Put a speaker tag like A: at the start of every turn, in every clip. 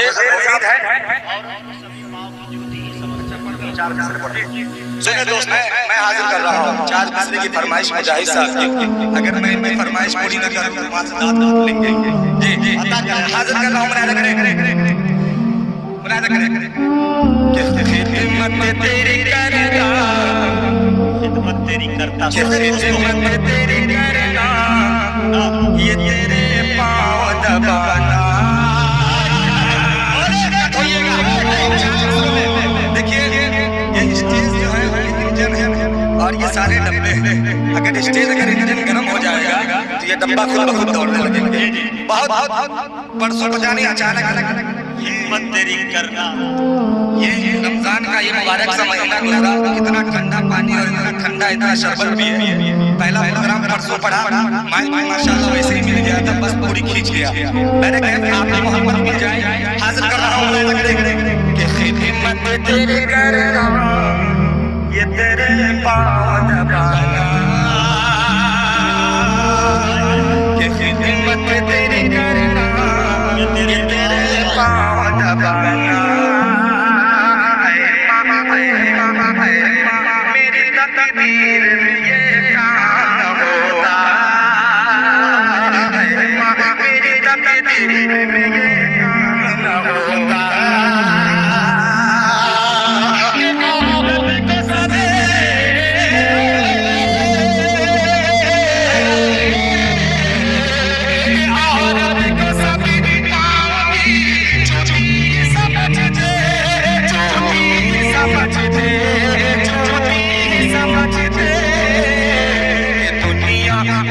A: بچے امید ہے سنیں دوست میں حاضر کر رہا ہوں 4 مسئلے کی فرمائش مجاہد صاحب کی اگر میں ان کی فرمائش پوری نہ کروں تو وہاں سے داد لیں گے جی حاضر کر رہا ہوں منادہ کریں منادہ کریں کہ خدمت تیری کرنا خدمت تیری کرتا خدمت تیری کرنا یہ تیرے پاؤں دبانا اور یہ سارے ڈبے اگر اسٹیج اگر انجن گرم ہو جائے گا تو یہ ڈبہ خود بخود دوڑنے لگیں گے بہت پرسوں بجانی اچانک ہمت تیری کرنا یہ رمضان کا یہ مبارک سا مہینہ گزرا اتنا ٹھنڈا پانی اور اتنا ٹھنڈا اتنا شربت بھی ہے پہلا پروگرام پرسوں پڑھا ماشاءاللہ ویسے ہی مل گیا تھا بس پوری کھینچ گیا میں نے کہا آپ کی محبت مل جائے حاضر کر رہا ہوں کہ خدمت تیری کرنا یہ تیرے پاؤں دبانا کہ خدمت تیری کرنا یہ تیرے پاؤں دبانا میری تقدیر میں یہ کام ہوتا میری تقدیر میں یہ کام ہوتا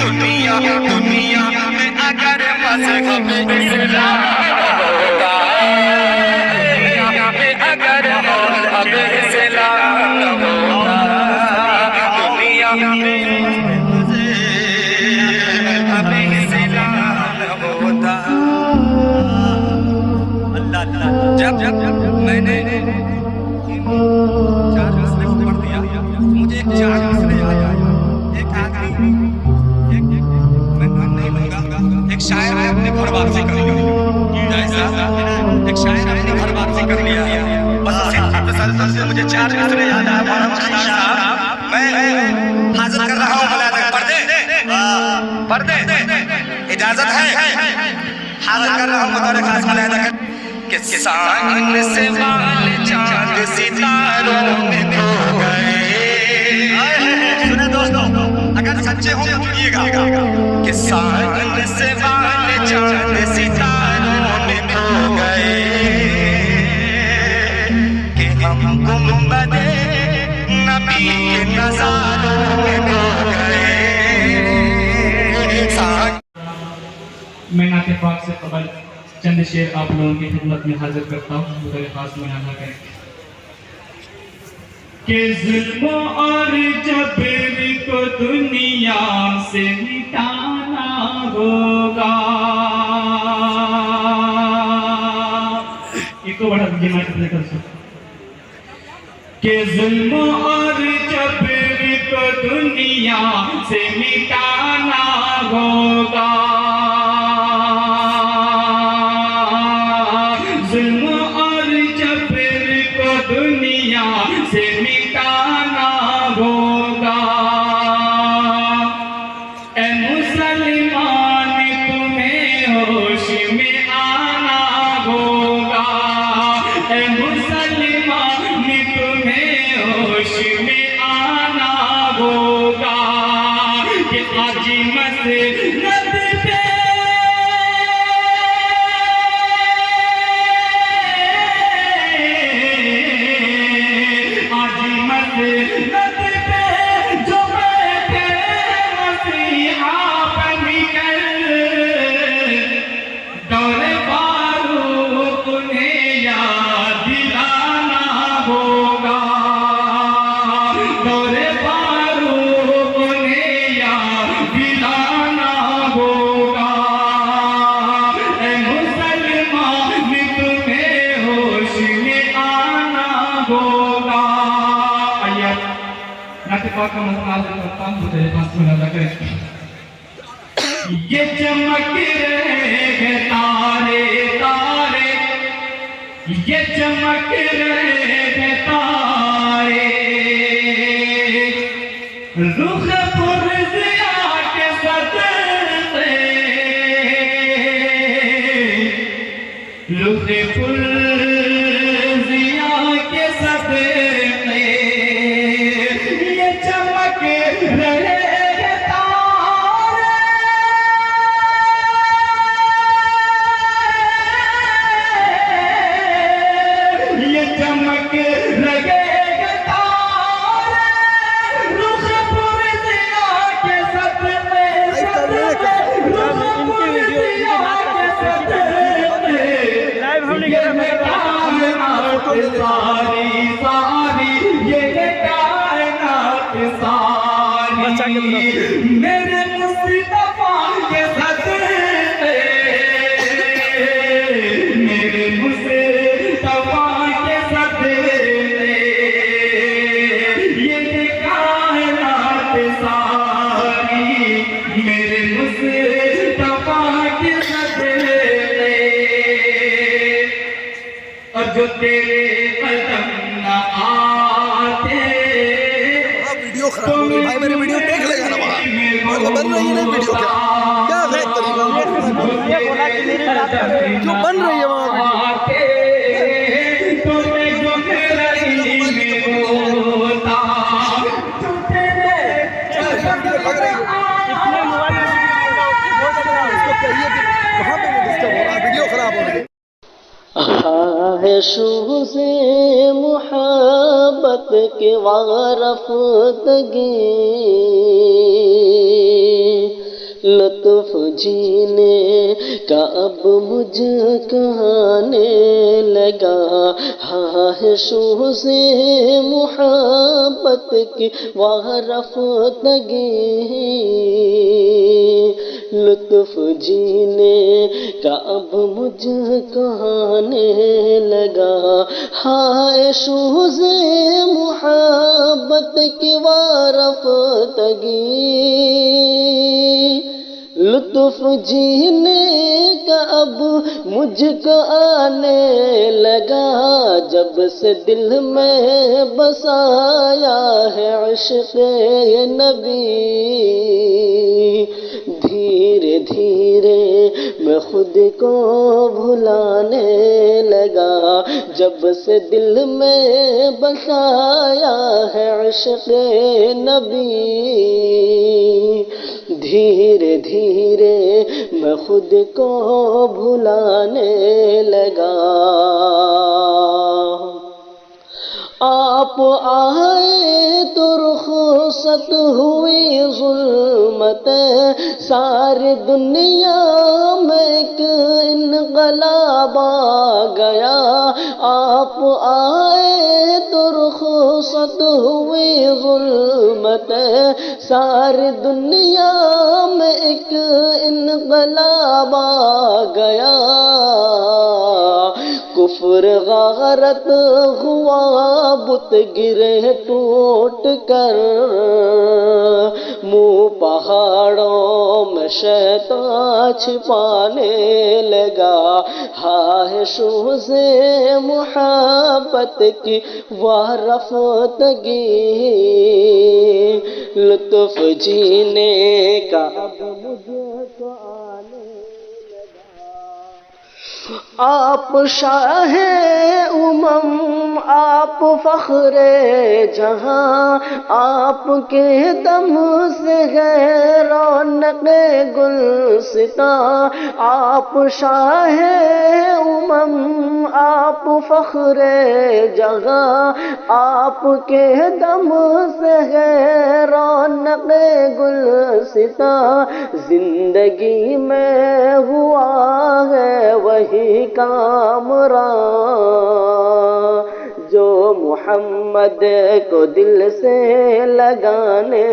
A: دنیا میں اگر مذہب اسلام ہوتا دنیا میں اگر مذہب اسلام ہوتا دنیا میں مذہب اسلام ہوتا اللہ جب میں نے 4 مسئلے کو پڑھ دیا مجھے ایک 4 مسئلے یاد آیا ایک آدمی ایک شاعر نے اپنے گھر واپسی کر لیا ایک شاعر نے اپنے گھر واپسی کر لیا بس اسی تسلسل سے مجھے 4 مسئلے یاد آیا میں حاضر کر رہا ہوں پردے اجازت ہے حاضر کر رہا ہوں بطور خاص ملاحظہ کر کہ سان سے وال چاند ستاروں میں کھو گئے سنیں دوستوں اگر سچے ہوں تو بولیے گا کہ سان سے وال چاند ستاروں میں کھو گئے کہ ہم گنبد نبی کے نظاروں میں کھو گئے
B: میں نعت پاک سے قبل چند شعر آپ لوگوں کی خدمت میں حاضر کرتا ہوں بطور خاص منادہ کریں کہ ظلم اور جبر کو دنیا سے مٹانا ہوگا ایک تو بڑا جماعت اپنے کر سکتا کہ ظلم اور جبر کو دنیا سے مٹانا ہوگا ظلم اور جبر کو دنیا سے مٹانا ہوگا اے مسلمان تمہیں ہوش میں آنا ہوگا اے مسلمان تمہیں ہوش میں آنا ہوگا کہ آج مسجد پہ پاک کا مطلب کرتا ہوں مجھے پاس منادہ کریں یہ چمک رہے ہیں تارے تارے یہ چمک رہے تارے رخ پرزیا کے صدقے رخ پرزیا کے صدقے یہ چمک رہے ساری ساری یہ کائنات ساری میرے مصطفیٰ کے صدقے میرے مصطفیٰ کے صدقے یہ کائنات ساری میرے مصطفیٰ کے صدقے اور جو تیرے قدم نہ آتے
C: ویڈیو خراب ہو رہی بھائی میری ویڈیو دیکھ لے گا نا وہاں بن رہی ہے نا ویڈیو کیا غیر طریقہ جو بن رہی ہے وہاں ویڈیو خراب ہو رہی ہے
D: خواہشوں سے محبت کے وارفتگی لطف جینے کا اب مجھ کہانے لگا خواہشوں سے محبت کی وارفتگی لطف جینے کا اب مجھ کہانے لگا خواہشوں سے محبت کی وارفتگی لطف جینے کا اب مجھ کو آنے لگا جب سے دل میں بسایا ہے عشق نبی دھیرے دھیرے میں خود کو بھلانے لگا جب سے دل میں بسایا ہے عشق نبی دھیرے دھیرے میں خود کو بھلانے لگا آپ آئے تو رخصت ہوئی ظلمت ساری دنیا میں ایک انقلاب آ گیا آپ آئے تو رخصت ہوئی ظلمت ساری دنیا میں ایک انقلاب آ گیا کفر غارت ہوا بت گرے ٹوٹ کر منہ پہاڑوں میں شیطان چھپانے لگا خواہشوں سے محبت کی وارفتگی لطف جینے کا اب مجھے کو آنے آپ شاہ امم آپ فخر جہاں آپ کے دم سے ہے رونق گلستاں آپ شاہ امم آپ فخر جہاں آپ کے دم سے ہے رونق گلستاں زندگی میں ہوا ہے وہی کامراں جو محمد کو دل سے لگانے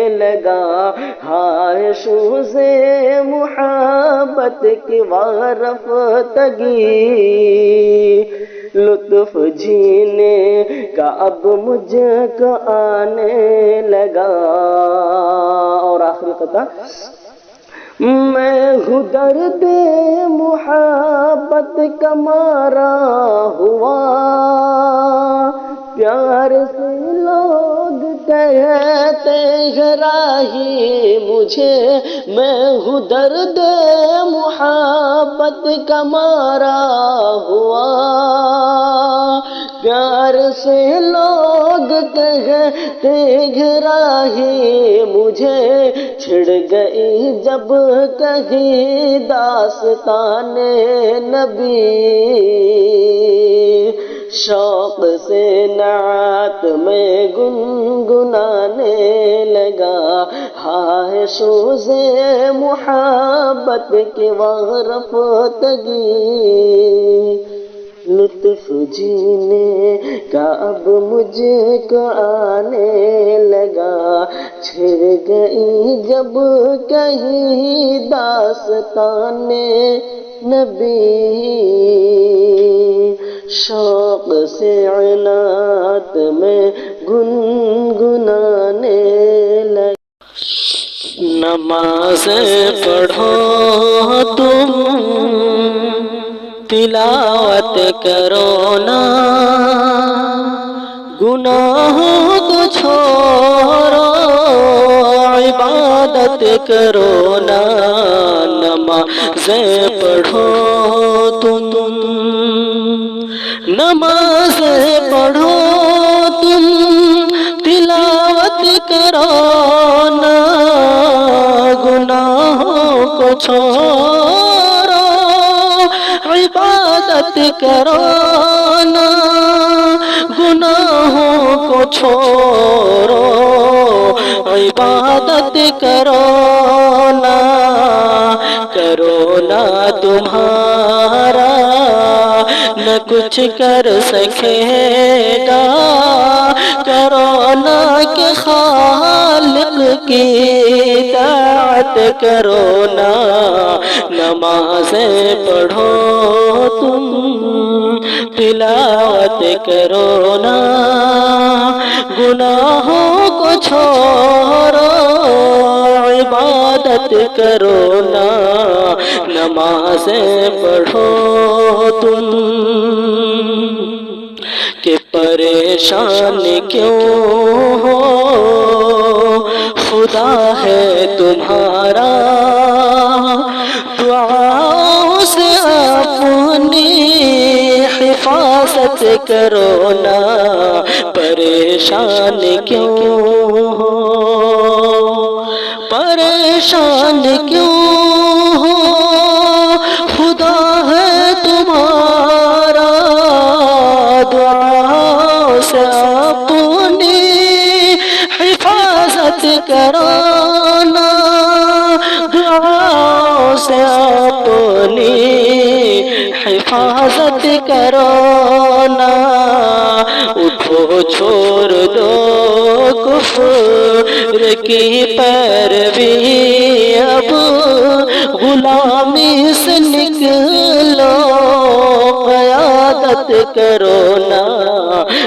D: لگا خواہشوں سے محبت کی وارفتگی لطف جینے کا اب مجھ کو آنے لگا. اور آخری قطعہ میں ہوں درد محبت کا مارا ہوا راہی مجھے، میں ہوں درد محبت کا مارا ہوا، پیار سے لوگ کہتے گھراہی مجھے، چھڑ گئی جب کہیں داستان نبی، شوق سے نعت میں گنگنانے لگا، ہائے سوز محبت کی وارفتگی، لطف جینے کا اب مجھ کو آنے لگا، چھڑ گئی جب کہیں داستان نبی، شوق سے عنات میں گنگنانے لگا۔ نماز پڑھو تم، تلاوت کرو نا، گناہوں کو چھوڑو، عبادت کرو نا، نمازیں پڑھو تم، نمازیں پڑھو تم، تلاوت کرو نا، گناہوں کو چھوڑو، عبادت کرو نا، گناہوں کو چھوڑو، عبادت کرو نا، کرو نا تمہارا نہ کچھ کر سکے گا، کرو نا کہ خالق کی اطاعت کرو نا، نمازیں پڑھو تم، تلاوت کرو نا، گناہوں کو چھوڑو، عبادت کرو نا، نمازیں پڑھو تم، کہ پریشان کیوں ہو، خدا ہے تمہارا، دعاؤں سے اپنی حفاظت کرو نا، پریشان کیوں ہو، پریشان کیوں ہو، خدا ہے تمہارا، دعاؤں سے اپنی حفاظت کرو نا، دعاؤں سے اپنی حفاظت کرو نا، اٹھو چھوڑ دو کفر کی پیروی، اب غلامی سے نکلو، قیادت کرو نا،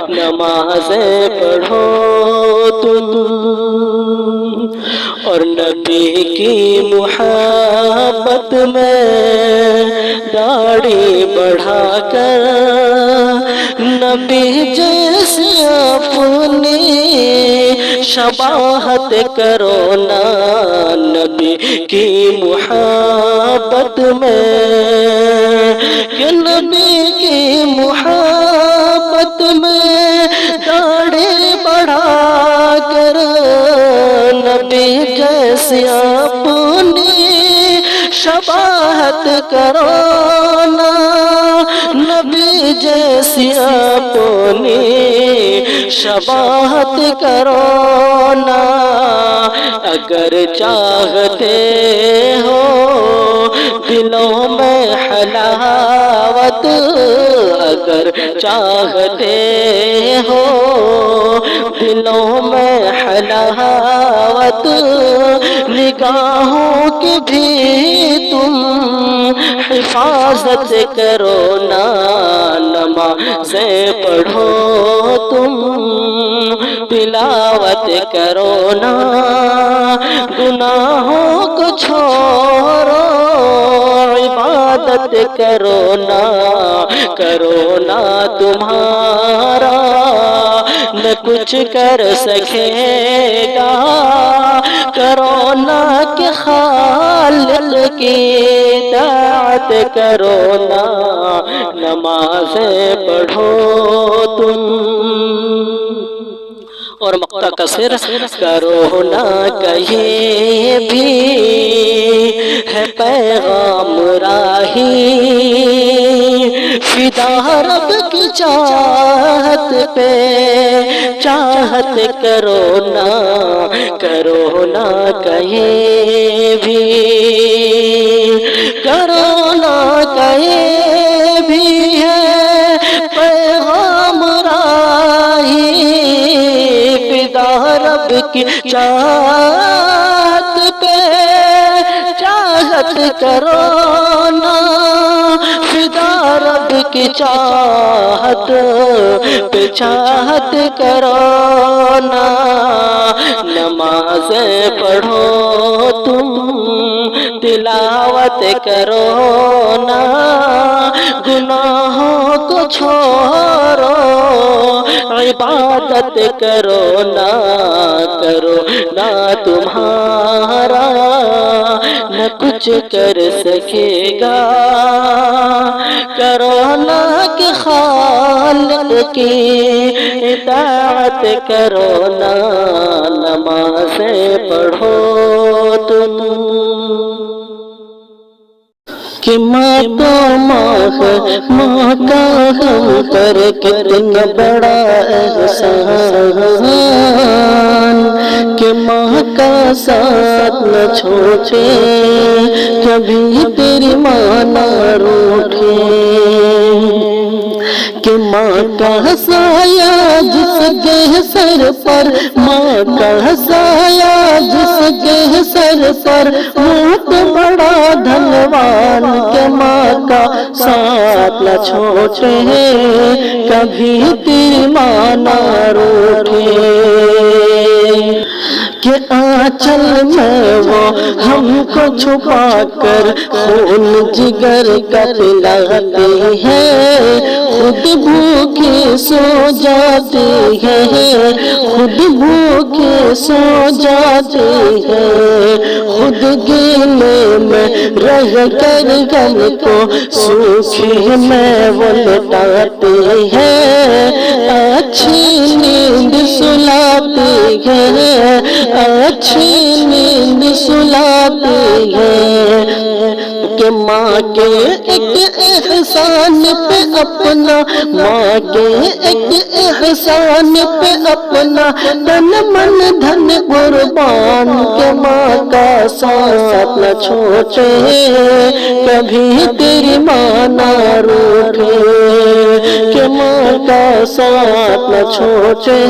D: نمازیں پڑھو تم، اور نبی کی محبت میں داڑھی بڑھا کر، نبی جیسے اپنی شباہت کرو نا، نبی کی محبت میں، کہ نبی کی محبت میں داڑھی بڑھا کر، نبی جیسے اپنی شباہت کرو نا، نبی جیسی اپنی شباہت کرو نا، اگر چاہتے ہو دلوں میں حلاوت، اگر چاہتے ہو دلوں میں حلاوت، نگاہوں کی بھی تم حفاظت کرو نا، نمازیں پڑھو تم، تلاوت کرو نا، گناہوں کو چھوڑو، عبادت کرو نا تمہارا نہ کچھ کر سکے گا، کرونا کے خالق کی اطاعت کرو نا، نمازیں پڑھو تم اور مقطع کا سر کرو نا، کہیں بھی ہے پیغام راہی، فدا رب کی چاہت پہ چاہت کرو نا کہیں بھی، کرو نا کہیں بھی ہے پیغام راہی، فدا رب کی چاہت پہ چاہت کرو نا، فدا رب کی چاہت پہ چاہت کرو نا، نمازیں پڑھو تم تلاوت کرو نا، گناہوں کو چھوڑو عبادت کرو نا تمہارا نہ کچھ کر سکے گا، کرونا کے خالق کی اطاعت کرو نا، نمازیں پڑھو تم کہ ماں تو ماں کا ہم پر کتنا بڑا احسان، کہ ماں کا ساتھ نہ چھوڑے کبھی تیری ماں نہ روٹھے، کہ ماں کا سایہ جس کے سر پر، ماں کا سایہ جس کے سر پر، بہت بڑا دھنوان، کہ ماں کا ساتھ نہ چھوڑے کبھی تیری ماں نہ روٹھے، کہ آنچل میں وہ ہم کو چھپا کر خون جگر کا پلاتی ہے، خود بھوکے سو جاتی ہے، خود بھوکے سو جاتی ہے، خود گیلے میں رہ کر غم کو سوکھی میں وہ لٹاتی ہے، اچھی نیند سلاتی ہے، اچھی نیند سلاتی ہے، کہ ماں کے ایک احسان پہ اپنا، ماں کے ایک احسان پہ اپنا تن من دھن قربان، کہ ماں کا ساتھ نہ چھوڑے کبھی تیری ماں نہ روٹھے، کہ ماں کا ساتھ نہ چھوڑے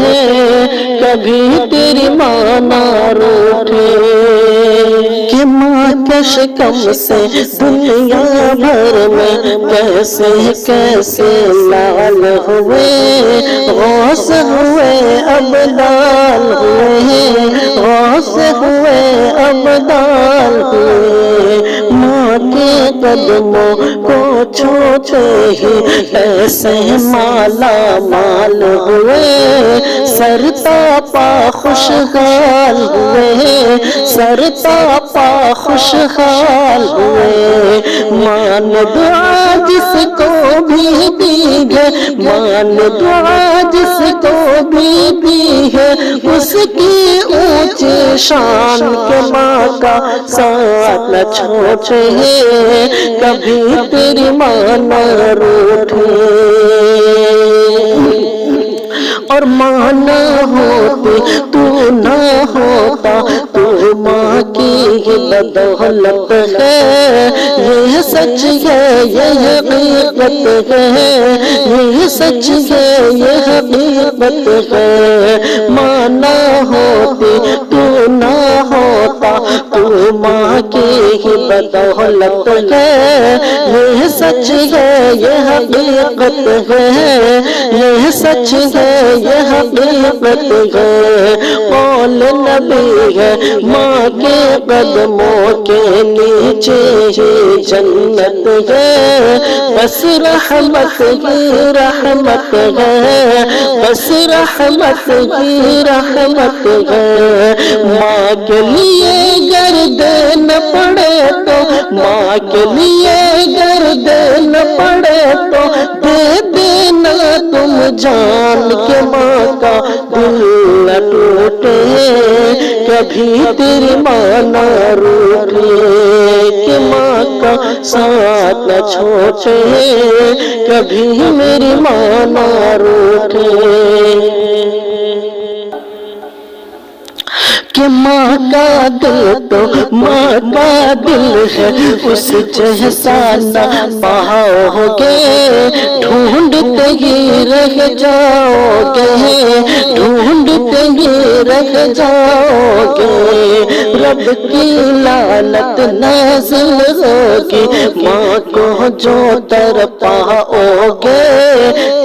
D: کبھی تیری ماں نہ روٹھے، کہ ماں کے شکم سے دنیا بھر میں کیسے کیسے لال ہوئے، غوث ہوئے ابدال ہوئے، غوث ہوئے ابدال ہوئے، ماں کے قدموں کو چھوتے ہی ایسے مالا مال ہوئے، سر تاپا خوشحال ہوئے، سر تاپا خوشحال ہوئے، مان دعا جس کو بھی دی ہے، مان دعا جس کو بھی دی ہے، اس کی اونچی شان، کے ماں کا ساتھ نہ چھوڑے کبھی تیری ماں نہ روٹھے، اور ماں نہ ہوتی تو نہ ہوتا، تو ماں کی ہی بدولت ہے، یہ سچ ہے یہ حقیقت ہے، یہ سچ ہے یہ حقیقت ہے، ماں نہ ہوتی تو نہ ہوتا، تو ماں کی ہی بدولت ہے، یہ سچ ہے یہ حقیقت ہے، یہ سچ ہے یہ حقیقت ہے، قول نبی ہے ماں کے قدموں کے نیچے ہی جنت ہے، بس رحمت ہی رحمت ہے، بس رحمت ہی رحمت ہے، ماں کے لیے گر دینا پڑے تو، ماں کے لیے گر دینا پڑے تو دے دینا تم جان کے، ماں کا دل نہ ٹوٹے کبھی تیری ماں نہ روٹے، کہ ماں کا ساتھ نہ چھوٹے کبھی میری ماں نہ روٹے، کہ ماں کا دل تو ماں کا دل ہے، اس جیسا نہ پاؤ گے، ڈھونڈتے ہی رہ جاؤ گے، ڈھونڈتے ہی رہ جاؤ گے، رب کی لعنت نازل ہوگی ماں کو جو تر پاؤ گے،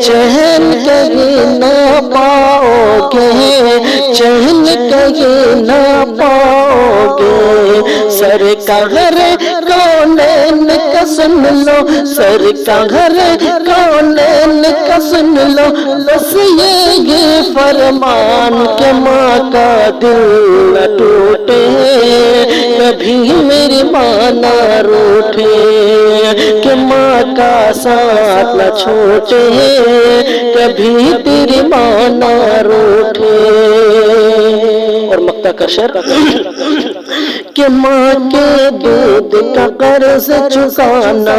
D: چین کہیں نہ پاؤ گے، چین کہیں نہ پاؤ گے، سرکار کونین کا سن لو، سرکار کونین کا سن لو، بس یہ فرمان کہ ماں کا دل نہ ٹوٹے کبھی میری ماں نہ روٹے، کہ ماں کا ساتھ نہ چھوٹے کبھی تیری ماں نہ روٹے۔ اور مکتا کا شعر، کہ ماں کے دودھ کا قرض چکانا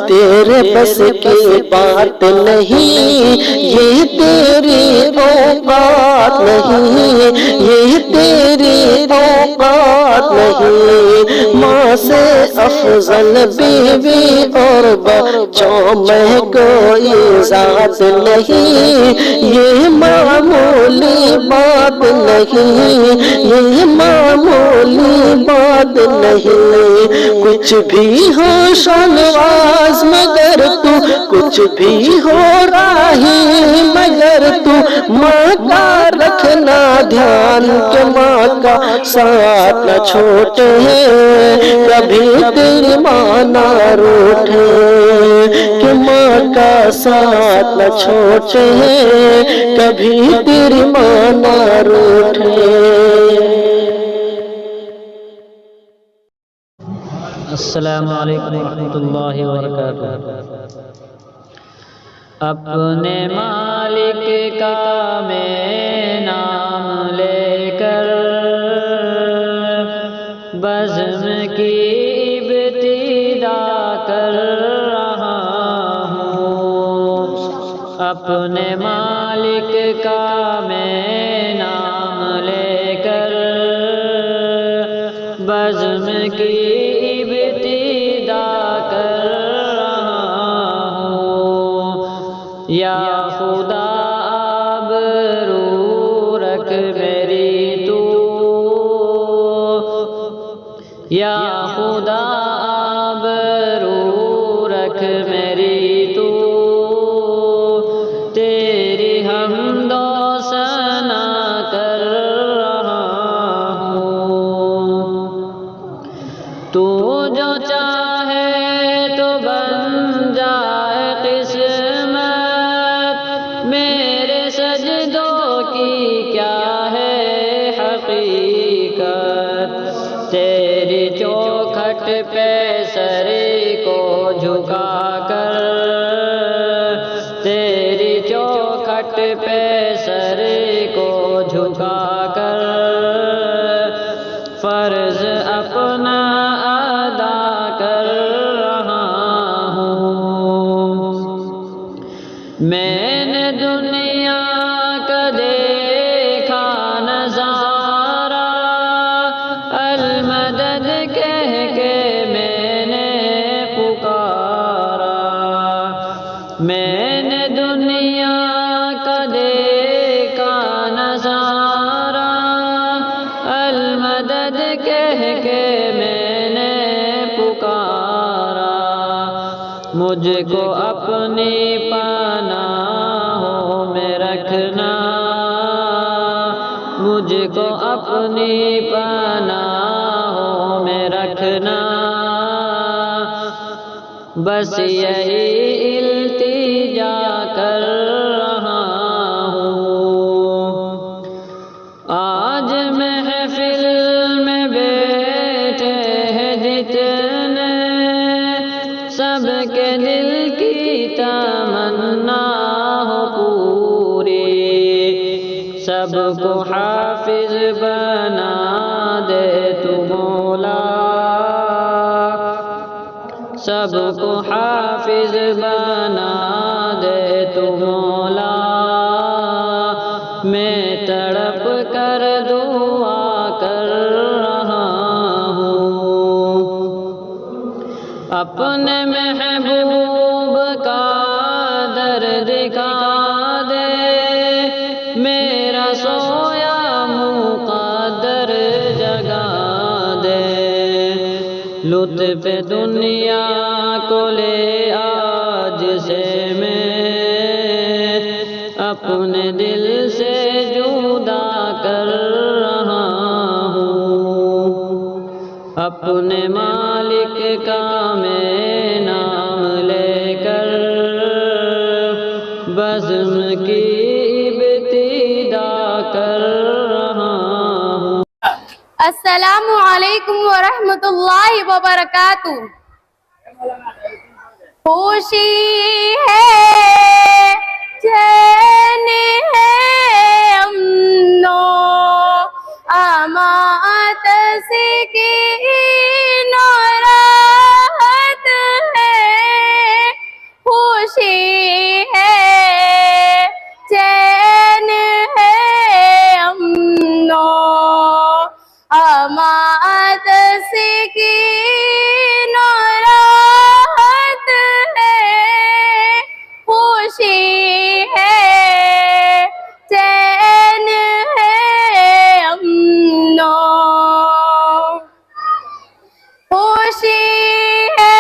D: تیرے بس کی بات نہیں، یہ تیری اوقات نہیں، یہ تیری اوقات نہیں، ماں سے افضل بیوی اور بچوں میں کوئی ذات نہیں، یہ معمولی بات نہیں، یہ معمولی بات نہیں، کچھ بھی ہو شانواز مگر تو، کچھ بھی ہو راہی مگر تو، ماں کا رکھنا دھیان کہ ماں کا ساتھ نہ چھوٹے کبھی تیری ماں نہ روٹے، کہ ماں کا ساتھ نہ چھوٹے کبھی تیری ماں نہ روٹے۔
E: السلام علیکم ورحمۃ اللہ وبرکاتہ۔ اپنے مالک کا میں نام لے کر بزم کی ابتدا کر رہا ہوں، اپنے مالک کا میں نام لے کر بزم کی ابتدا کر رہا ہوں، یا خدا آبرو رکھ میری تو، یا خدا آبرو رکھ میری تو، تیری حمد و ثنا کر رہا ہوں، تو جو چاہے تو بن جائے قسمت، میرے سجدوں کی کیا ہے حقیقت، تیری چوکھٹ پہ سر کو جھکا کر، تیری چوکھٹ پہ سر کو جھکا کر، فرض اپنا ادا کر رہا ہوں، میں نے دنیا کا دیکھا نظارہ، المدد کہہ کے میں نے پکارا، میں نے دنیا کا دیکھا نظارہ، المدد کہہ کے میں نے کو اپنی پناہوں میں رکھنا، مجھ کو اپنی پناہوں میں رکھنا، بس یہی التجا کر رہا ہوں۔ آج محفل میں بیٹھے ہیں جتنے، سب کے دل کی تمنا ہو پوری، سب کو حافظ بنا دے تو مولا، سب کو حافظ بنا دے تو مولا، میں تڑپ کر دعا کر رہا ہوں۔ اپنے محبوب کا در دکھا دے، میرا سویا مقدر جگا دے، لطف دنیا کو لے آج سے میں اپنے دل سے جدا کر رہا ہوں۔ اپنے مالک کا میں نام لے کر بزم کی ابتدا کر رہا ہوں۔
F: السلام علیکم ورحمۃ اللہ وبرکاتہ۔ خوشی ہے، چین ہے، امن و امان، تسکین و راحت ہے۔ خوشی ہے، چین ہے، امن و امان، تسکین و راحت ہے۔ خوشی ہے، چین ہے، امن و خوشی ہے،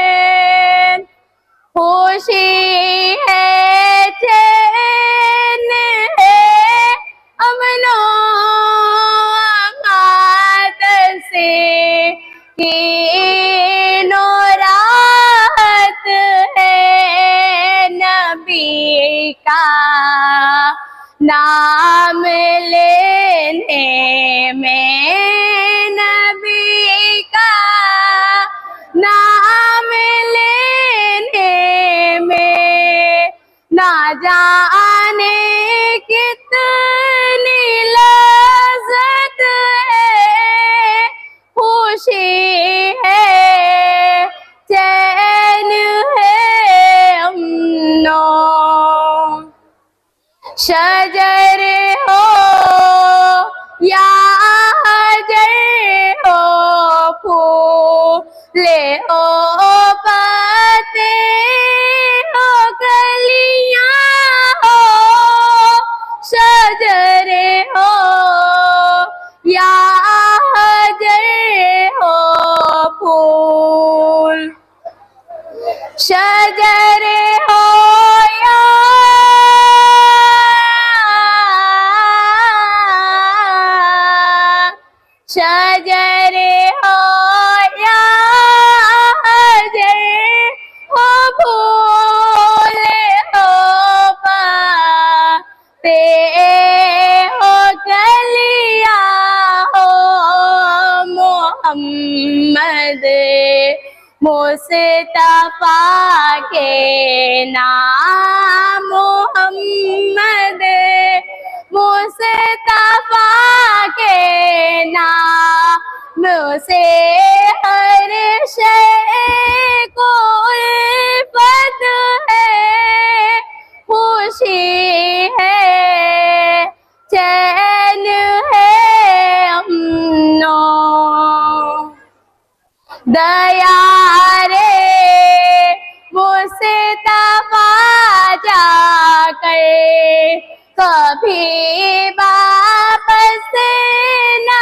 F: چین خوشی ہے، چین ہے، امن و امان، تسکین و راحت ہے۔ نبی کا نام لینے میں، نبی کا نام لینے میں، نہ جانے کتنی لذت ہے۔ خوشی ہے، چین ہے، امن و شجر ہو یا حجر ہو، پھول ہو، پتے ہو، کلیاں ہو، شجر ہو یا حجر ہو، پھول شجر ہو یا شجر ہو یا حجر ہو، پھول ہو، پتے ہو، کلیاں ہو، محمد مصطفیٰ کے نام، محمد مصطفیٰ کے نام سے ہر شے کو الفت ہے۔ خوشی ہے، چین ہے، امن و دیا رے مصطفیٰ جا کر کبھی واپس نہ